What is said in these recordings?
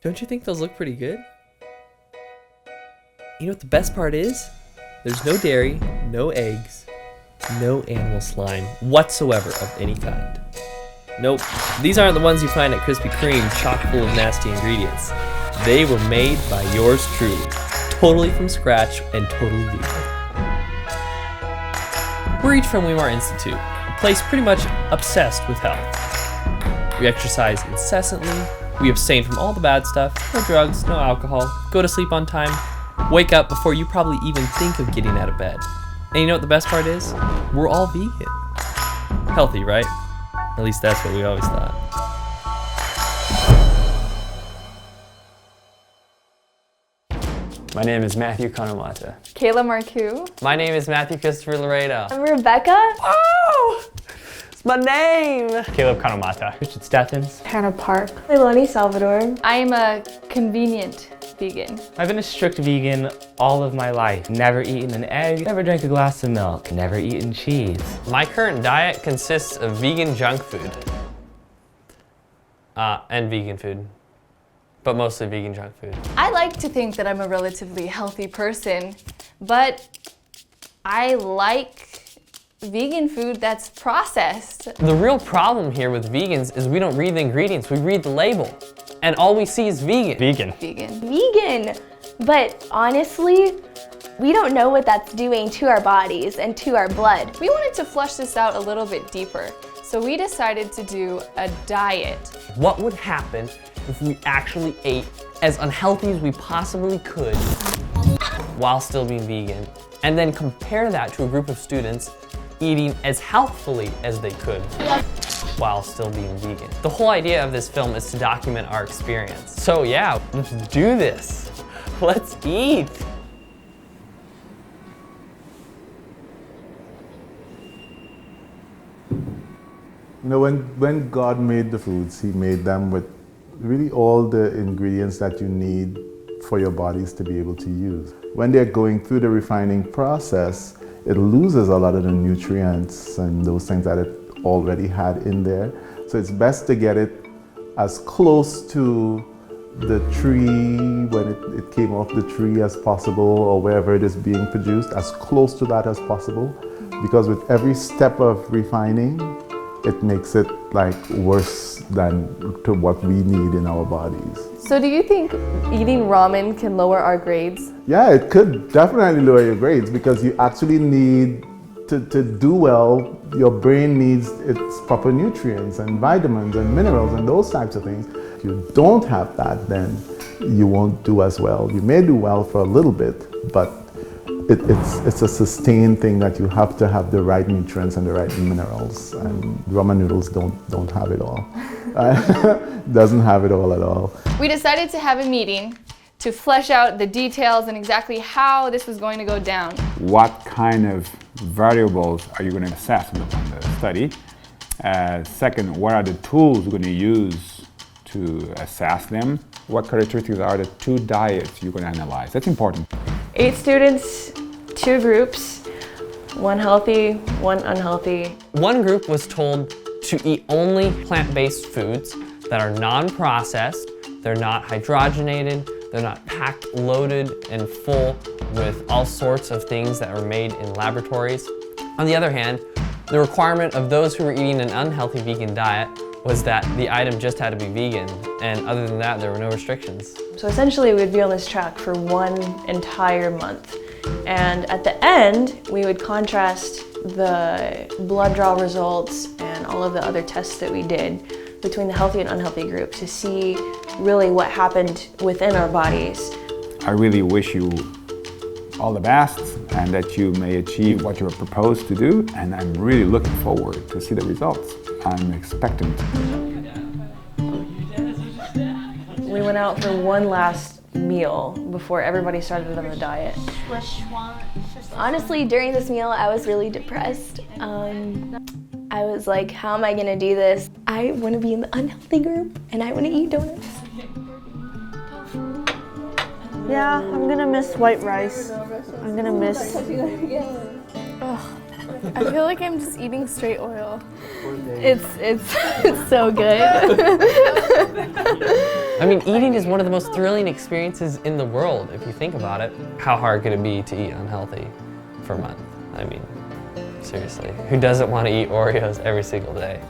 Don't you think those look pretty good? You know what the best part is? There's no dairy, no eggs, no animal slime whatsoever of any kind. Nope, these aren't the ones you find at Krispy Kreme chock full of nasty ingredients. They were made by yours truly, totally from scratch and totally vegan. We're each from Weimar Institute, a place pretty much obsessed with health. We exercise incessantly, we abstain from all the bad stuff, no drugs, no alcohol, go to sleep on time, wake up before you probably even think of getting out of bed. And you know what the best part is? We're all vegan. Healthy, right? At least that's what we always thought. My name is Matthew Kanomata. Kayla Marcoux. My name is Matthew Christopher Loredo. I'm Rebecca. Oh! It's my name! Caleb Kanomata. Richard Steffens. Hannah Park. Leilani Salvador. I am a convenient vegan. I've been a strict vegan all of my life. Never eaten an egg, never drank a glass of milk, never eaten cheese. My current diet consists of vegan junk food. And vegan food. But mostly vegan junk food. I like to think that I'm a relatively healthy person, but I like vegan food that's processed. The real problem here with vegans is we don't read the ingredients, we read the label. And all we see is vegan. Vegan. Vegan. Vegan. But honestly, we don't know what that's doing to our bodies and to our blood. We wanted to flush this out a little bit deeper, so we decided to do a diet. What would happen if we actually ate as unhealthy as we possibly could while still being vegan? And then compare that to a group of students eating as healthfully as they could while still being vegan. The whole idea of this film is to document our experience. So yeah, let's do this. Let's eat. You know, when God made the foods, He made them with really all the ingredients that you need for your bodies to be able to use. When they're going through the refining process, it loses a lot of the nutrients and those things that it already had in there. So it's best to get it as close to the tree when it came off the tree as possible, or wherever it is being produced, as close to that as possible. Because with every step of refining, it makes it like worse than to what we need in our bodies. So do you think eating ramen can lower our grades? Yeah, it could definitely lower your grades because you actually need to do well, your brain needs its proper nutrients and vitamins and minerals and those types of things. If you don't have that, then you won't do as well. You may do well for a little bit, but it's a sustained thing that you have to have the right nutrients and the right minerals, and ramen noodles don't have it all. Doesn't have it all at all. We decided to have a meeting to flesh out the details and exactly how this was going to go down. What kind of variables are you going to assess in the study? Second, what are the tools you're going to use to assess them? What characteristics are the two diets you're going to analyze? That's important. 8 students, 2 groups, 1 healthy, 1 unhealthy. One group was told to eat only plant-based foods that are non-processed, they're not hydrogenated, they're not packed, loaded, and full with all sorts of things that are made in laboratories. On the other hand, the requirement of those who were eating an unhealthy vegan diet was that the item just had to be vegan, and other than that, there were no restrictions. So essentially we'd be on this track for 1 entire month. And at the end, we would contrast the blood draw results and all of the other tests that we did between the healthy and unhealthy group to see really what happened within our bodies. I really wish you all the best and that you may achieve what you were proposed to do, and I'm really looking forward to see the results. I'm expectant. We went out for one last meal before everybody started on the diet. Honestly, during this meal, I was really depressed. I was like, how am I gonna do this? I wanna be in the unhealthy group and I wanna eat donuts. Yeah, I'm gonna miss white rice. I'm gonna miss... Ugh. I feel like I'm just eating straight oil. It's so good. I mean, eating is one of the most thrilling experiences in the world, if you think about it. How hard could it be to eat unhealthy for a month? I mean, seriously, who doesn't want to eat Oreos every single day?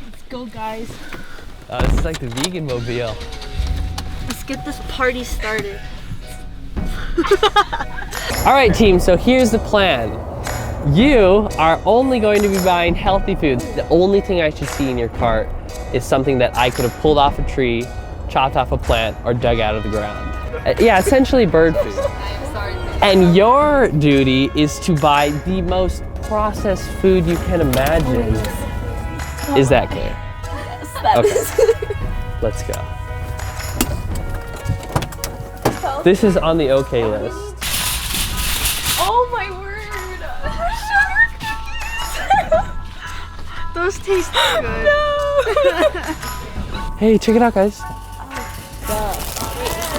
Let's go, guys. This is like the vegan mobile. Let's get this party started. All right, team, so here's the plan. You are only going to be buying healthy foods. The only thing I should see in your cart is something that I could have pulled off a tree, chopped off a plant, or dug out of the ground. Yeah, essentially bird food. And your duty is to buy the most processed food you can imagine. Is that clear? Okay, let's go. This is on the okay list. Oh my word! Sugar cookies! Those taste good. No! Hey, check it out, guys.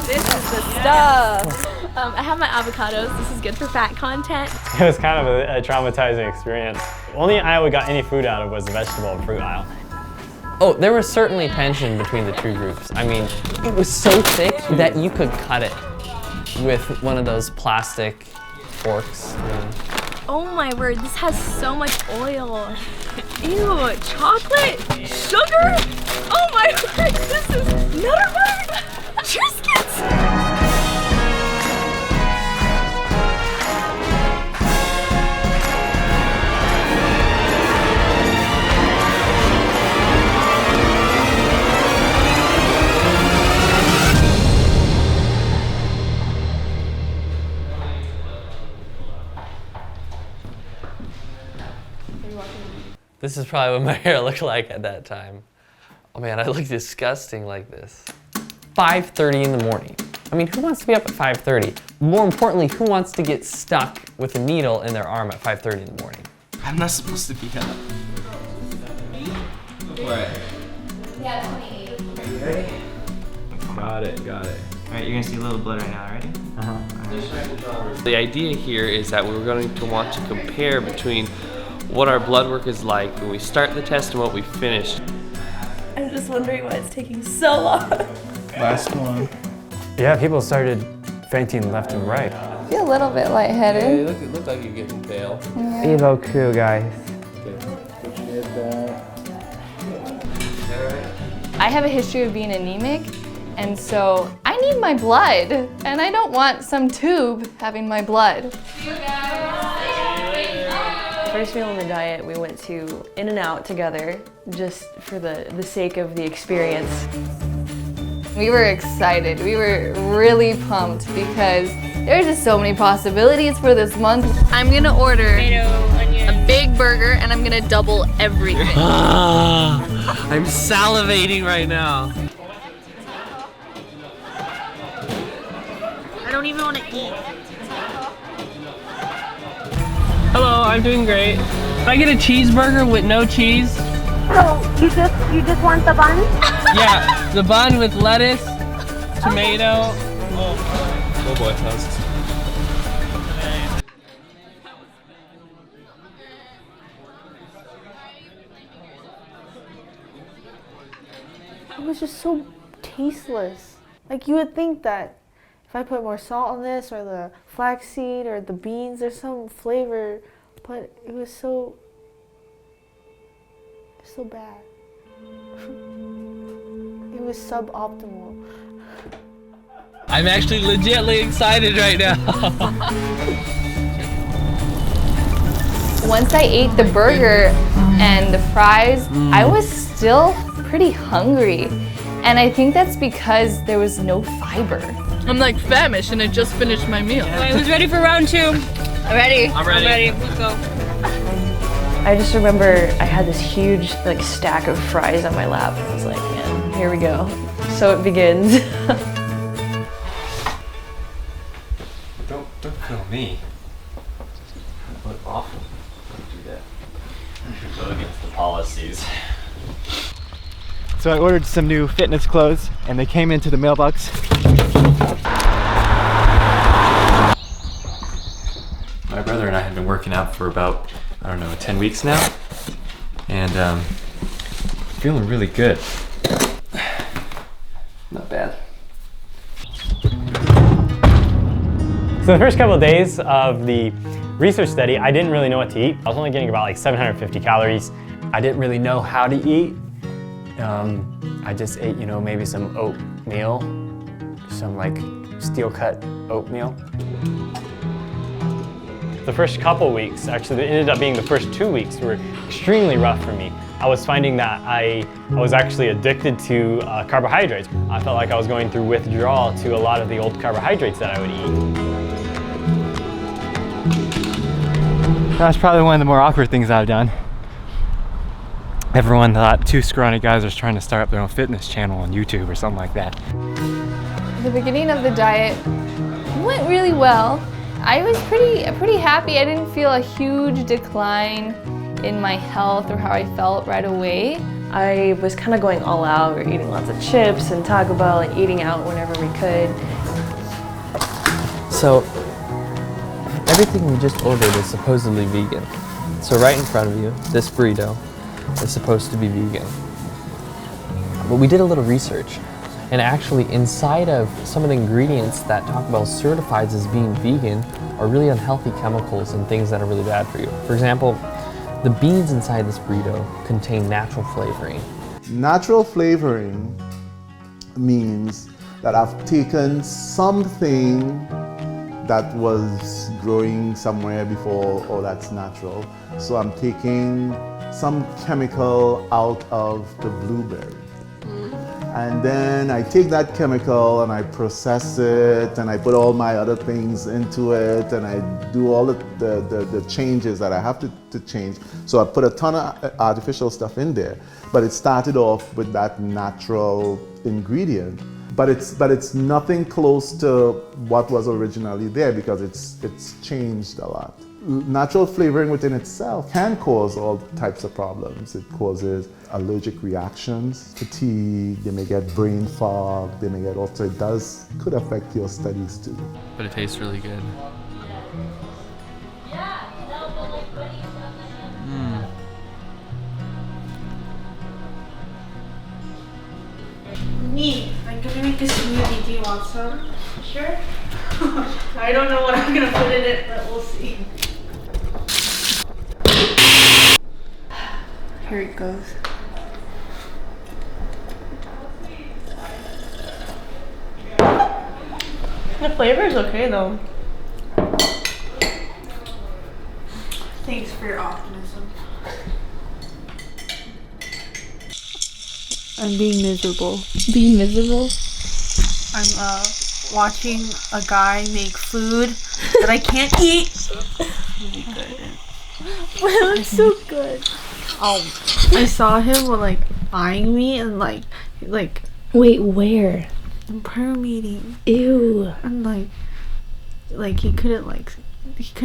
This is the stuff. I have my avocados. This is good for fat content. It was kind of a traumatizing experience. Only aisle we got any food out of was the vegetable and fruit aisle. Oh, there was certainly tension between the two groups. I mean, it was so thick that you could cut it with one of those plastic forks. Oh my word, this has so much oil. Ew, chocolate? Sugar? Oh my word, this is Nutter Butter Triscuits! This is probably what my hair looked like at that time. Oh man, I look disgusting like this. 5:30 in the morning. I mean, who wants to be up at 5:30? More importantly, who wants to get stuck with a needle in their arm at 5:30 in the morning? I'm not supposed to be up. Right. Yeah, 28. Are you ready? Got it. Alright, you're gonna see a little blood right now, ready? The idea here is that we're going to want to compare between what our blood work is like when we start the test and what we finish. I'm just wondering why it's taking so long. Last one. Yeah, people started fainting left and right. I feel a little bit lightheaded. It looked like you're getting pale. Evo crew, guys. I have a history of being anemic, and so I need my blood, and I don't want some tube having my blood. First meal on the diet, we went to In-N-Out together, just for the sake of the experience. We were excited. We were really pumped because there's just so many possibilities for this month. I'm gonna order a big burger and I'm gonna double everything. I'm salivating right now. I don't even want to eat. Hello, I'm doing great. Can I get a cheeseburger with no cheese? So you just want the bun? Yeah, the bun with lettuce, tomato. Oh boy, that was... It was just so tasteless. Like you would think that if I put more salt on this or the flaxseed or the beans, there's some flavor, but it was so bad. It was suboptimal. I'm actually legitly excited right now. Once I ate the burger and the fries, I was still pretty hungry. And I think that's because there was no fiber. I'm like famished and I just finished my meal. Alright, who's ready for round two? I'm ready. I'm ready. Let's go. I just remember I had this huge stack of fries on my lap. I was like, man, here we go. So it begins. Don't kill me. What awful. Don't do that. I should go against the policies. So I ordered some new fitness clothes and they came into the mailbox. My brother and I have been working out for about, I don't know, 10 weeks now. And feeling really good. Not bad. So the first couple of days of the research study, I didn't really know what to eat. I was only getting about like 750 calories. I didn't really know how to eat. I just ate, you know, maybe some oatmeal, some like steel cut oatmeal. The first couple weeks, actually, it ended up being the first 2 weeks were extremely rough for me. I was finding that I was actually addicted to carbohydrates. I felt like I was going through withdrawal to a lot of the old carbohydrates that I would eat. That's probably one of the more awkward things I've done. Everyone thought two scrawny guys are trying to start up their own fitness channel on YouTube or something like that. The beginning of the diet went really well. I was pretty happy. I didn't feel a huge decline in my health or how I felt right away. I was kind of going all out. We were eating lots of chips and Taco Bell and eating out whenever we could. So, everything we just ordered is supposedly vegan. So right in front of you, this burrito is supposed to be vegan. But we did a little research, and actually inside of some of the ingredients that Taco Bell certifies as being vegan are really unhealthy chemicals and things that are really bad for you. For example, the beans inside this burrito contain natural flavoring. Natural flavoring means that I've taken something that was growing somewhere before, or that's natural. So I'm taking some chemical out of the blueberry. And then I take that chemical and I process it and I put all my other things into it and I do all the changes that I have to change. So I put a ton of artificial stuff in there, but it started off with that natural ingredient. But it's nothing close to what was originally there because it's changed a lot. Natural flavoring within itself can cause all types of problems. It causes allergic reactions, fatigue, they may get brain fog, they may get also, could affect your studies too. But it tastes really good. Neat. I'm gonna make a smoothie. Do you want some? Sure. I don't know what I'm gonna put in it, but we'll see. Here it goes. The flavor is okay though. Thanks for your optimism. I'm being miserable. Being miserable? I'm watching a guy make food that I can't eat. Really good. It looks so good. I saw him like eyeing me and like Wait, where? in prayer meeting Ew. and like he couldn't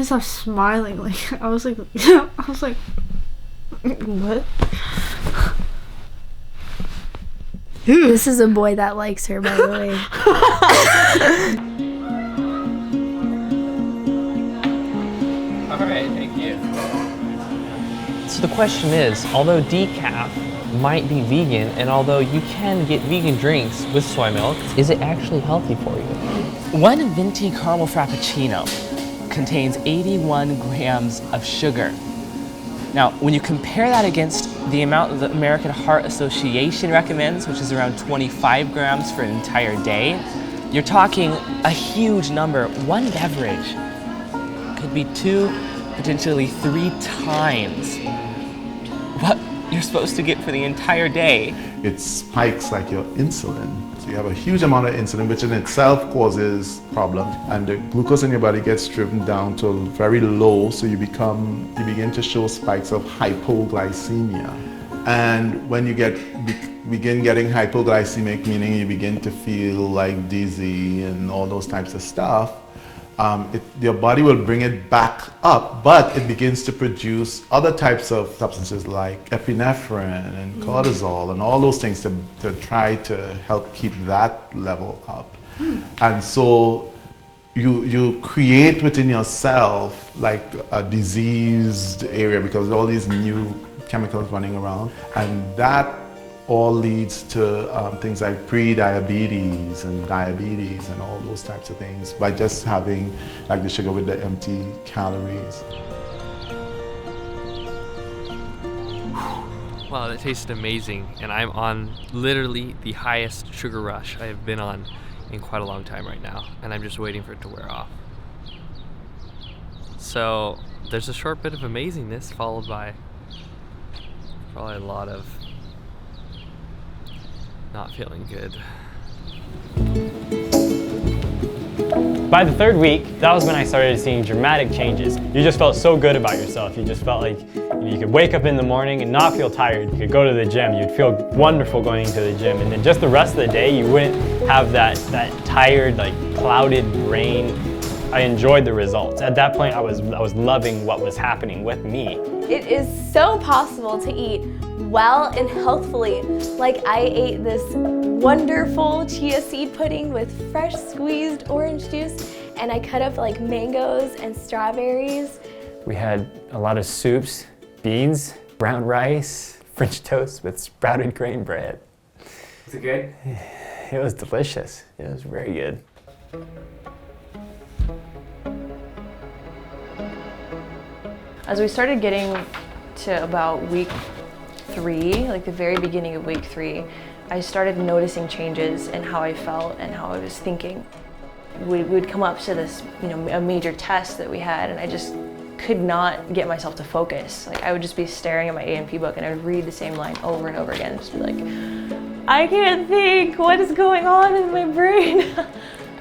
stop smiling. Like I was like what? This is a boy that likes her, by the way. Alright, thank you. So the question is, although decaf might be vegan, and although you can get vegan drinks with soy milk, is it actually healthy for you? One venti caramel frappuccino contains 81 grams of sugar. Now, when you compare that against the amount the American Heart Association recommends, which is around 25 grams for an entire day, you're talking a huge number. One beverage could be 2, potentially 3 times what you're supposed to get for the entire day. It spikes like your insulin. So you have a huge amount of insulin, which in itself causes problems. And the glucose in your body gets driven down to very low, so you begin to show spikes of hypoglycemia. And when you begin getting hypoglycemic, meaning you begin to feel like dizzy and all those types of stuff, your body will bring it back up, but it begins to produce other types of substances like epinephrine and cortisol and all those things to try to help keep that level up. And so you create within yourself like a diseased area because of all these new chemicals running around, and that all leads to things like pre-diabetes and diabetes and all those types of things by just having like the sugar with the empty calories. Wow, that tasted amazing, and I'm on literally the highest sugar rush I have been on in quite a long time right now, and I'm just waiting for it to wear off. So there's a short bit of amazingness followed by probably a lot of not feeling good. By the third week, that was when I started seeing dramatic changes. You just felt so good about yourself. You just felt like you could wake up in the morning and not feel tired. You could go to the gym. You'd feel wonderful going to the gym. And then just the rest of the day, you wouldn't have that tired, like clouded brain. I enjoyed the results. At that point, I was loving what was happening with me. It is so possible to eat well and healthfully. Like I ate this wonderful chia seed pudding with fresh squeezed orange juice, and I cut up like mangoes and strawberries. We had a lot of soups, beans, brown rice, French toast with sprouted grain bread. Was it good? It was delicious. It was very good. As we started getting to about week 3, like the very beginning of week 3, I started noticing changes in how I felt and how I was thinking. We would come up to this, a major test that we had, and I just could not get myself to focus. Like I would just be staring at my A&P book and I would read the same line over and over again and just be like, I can't think, what is going on in my brain?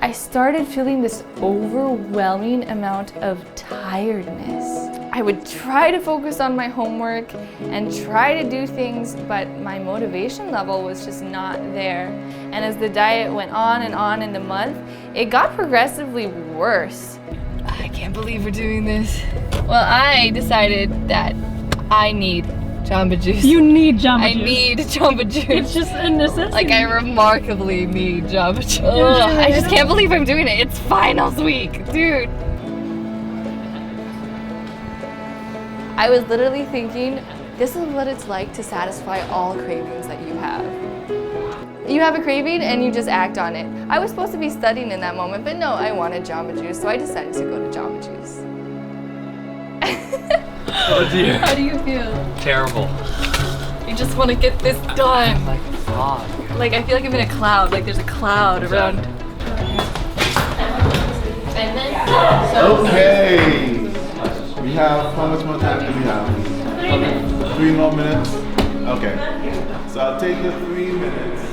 I started feeling this overwhelming amount of tiredness. I would try to focus on my homework and try to do things, but my motivation level was just not there. And as the diet went on in the month, it got progressively worse. I can't believe we're doing this. Well, I decided that I need Jamba Juice. You need Jamba Juice. I need Jamba Juice. It's just a necessity. Like I remarkably need Jamba Juice. I just can't believe I'm doing it. It's finals week, dude. I was literally thinking, this is what it's like to satisfy all cravings that you have. You have a craving and you just act on it. I was supposed to be studying in that moment, but no, I wanted Jamba Juice, so I decided to go to Jamba Juice. Oh dear. How do you feel? Terrible. You just want to get this done. I'm like fog. Like I feel like I'm in a cloud, like there's a cloud around. And then, Okay. We have, how much more time do we have? 3 minutes. 3 more minutes? Okay. So I'll take the 3 minutes.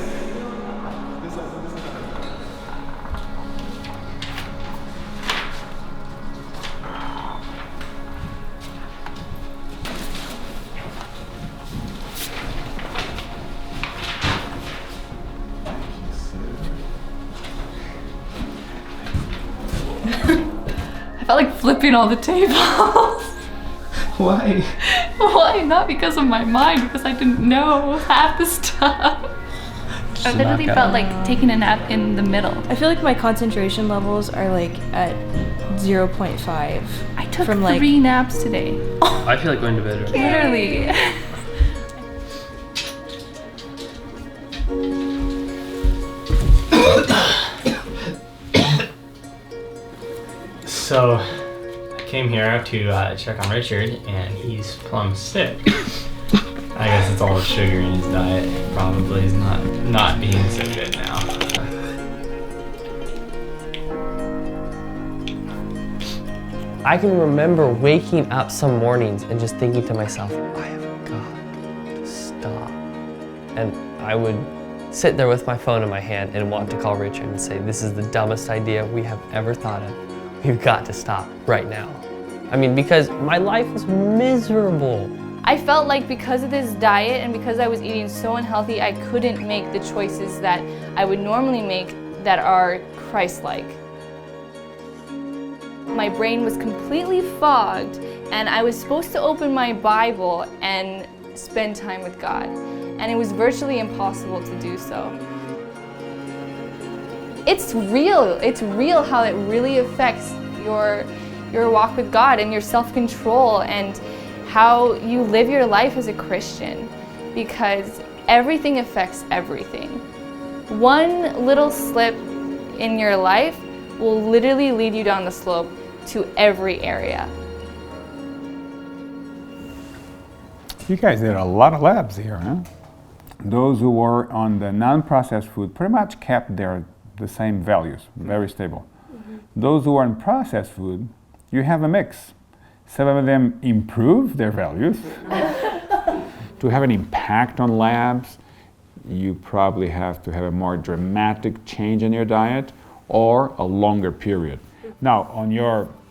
I felt like flipping all the tables. Why? Why? Not because of my mind, because I didn't know half the stuff. I literally felt like taking a nap in the middle. I feel like my concentration levels are like at 0.5. I took from 3 naps today. I feel like going to bed right now. Literally. So, I came here to check on Richard, and he's plumb sick. I guess it's all the sugar in his diet. Probably is not being so good now. I can remember waking up some mornings and just thinking to myself, I have got to stop. And I would sit there with my phone in my hand and want to call Richard and say, this is the dumbest idea we have ever thought of. We've got to stop right now. I mean, because my life was miserable. I felt like because of this diet and because I was eating so unhealthy, I couldn't make the choices that I would normally make that are Christ-like. My brain was completely fogged, and I was supposed to open my Bible and spend time with God, and it was virtually impossible to do so. It's real how it really affects your walk with God and your self-control and how you live your life as a Christian, because everything affects everything. One little slip in your life will literally lead you down the slope to every area. You guys did a lot of labs here, huh? Those who were on the non-processed food pretty much kept the same values, very stable. Those who were on processed food, you have a mix. Some of them improve their values. To have an impact on labs, you probably have to have a more dramatic change in your diet or a longer period. Now, on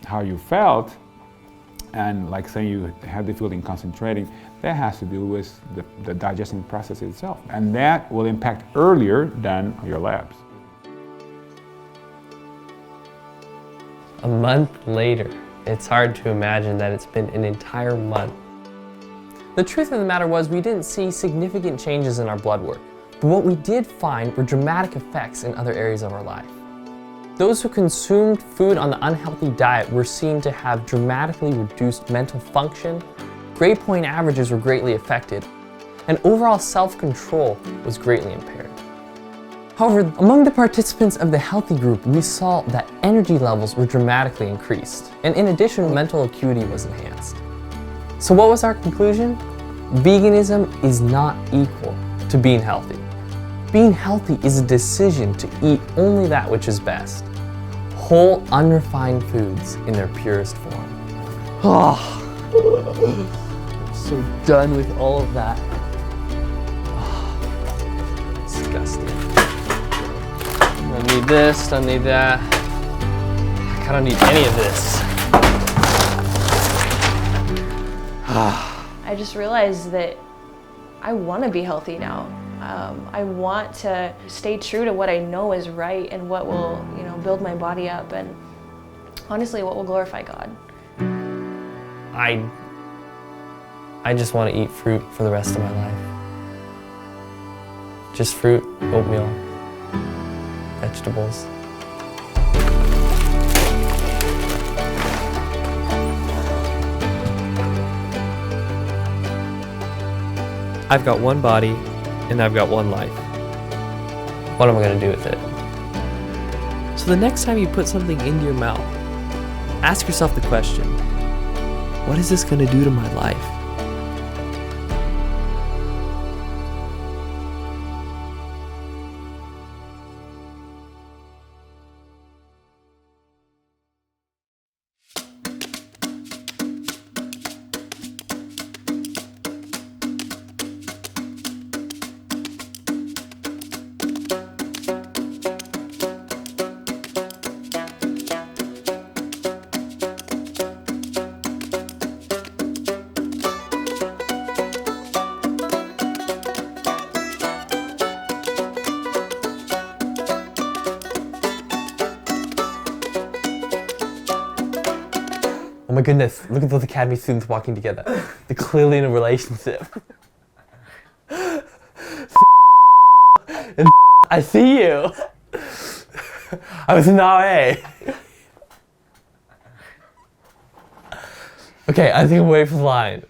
how you felt, and like saying you had the feeling concentrating, that has to do with the digesting process itself. And that will impact earlier than your labs. A month later, it's hard to imagine that it's been an entire month. The truth of the matter was we didn't see significant changes in our blood work, but what we did find were dramatic effects in other areas of our life. Those who consumed food on the unhealthy diet were seen to have dramatically reduced mental function, grade point averages were greatly affected, and overall self-control was greatly impaired. However, among the participants of the healthy group, we saw that energy levels were dramatically increased, and in addition, mental acuity was enhanced. So what was our conclusion? Veganism is not equal to being healthy. Being healthy is a decision to eat only that which is best. Whole, unrefined foods in their purest form. I'm so done with all of that. Disgusting. I don't need this, don't need that. I don't need any of this. I just realized that I want to be healthy now. I want to stay true to what I know is right and what will, build my body up and honestly what will glorify God. I just want to eat fruit for the rest of my life. Just fruit, oatmeal, vegetables. I've got one body, and I've got one life. What am I going to do with it? So the next time you put something into your mouth, ask yourself the question, what is this going to do to my life? Oh my goodness, look at those academy students walking together. They're clearly in a relationship. And I see you. I was not A. Okay, I think I'm waiting for the line.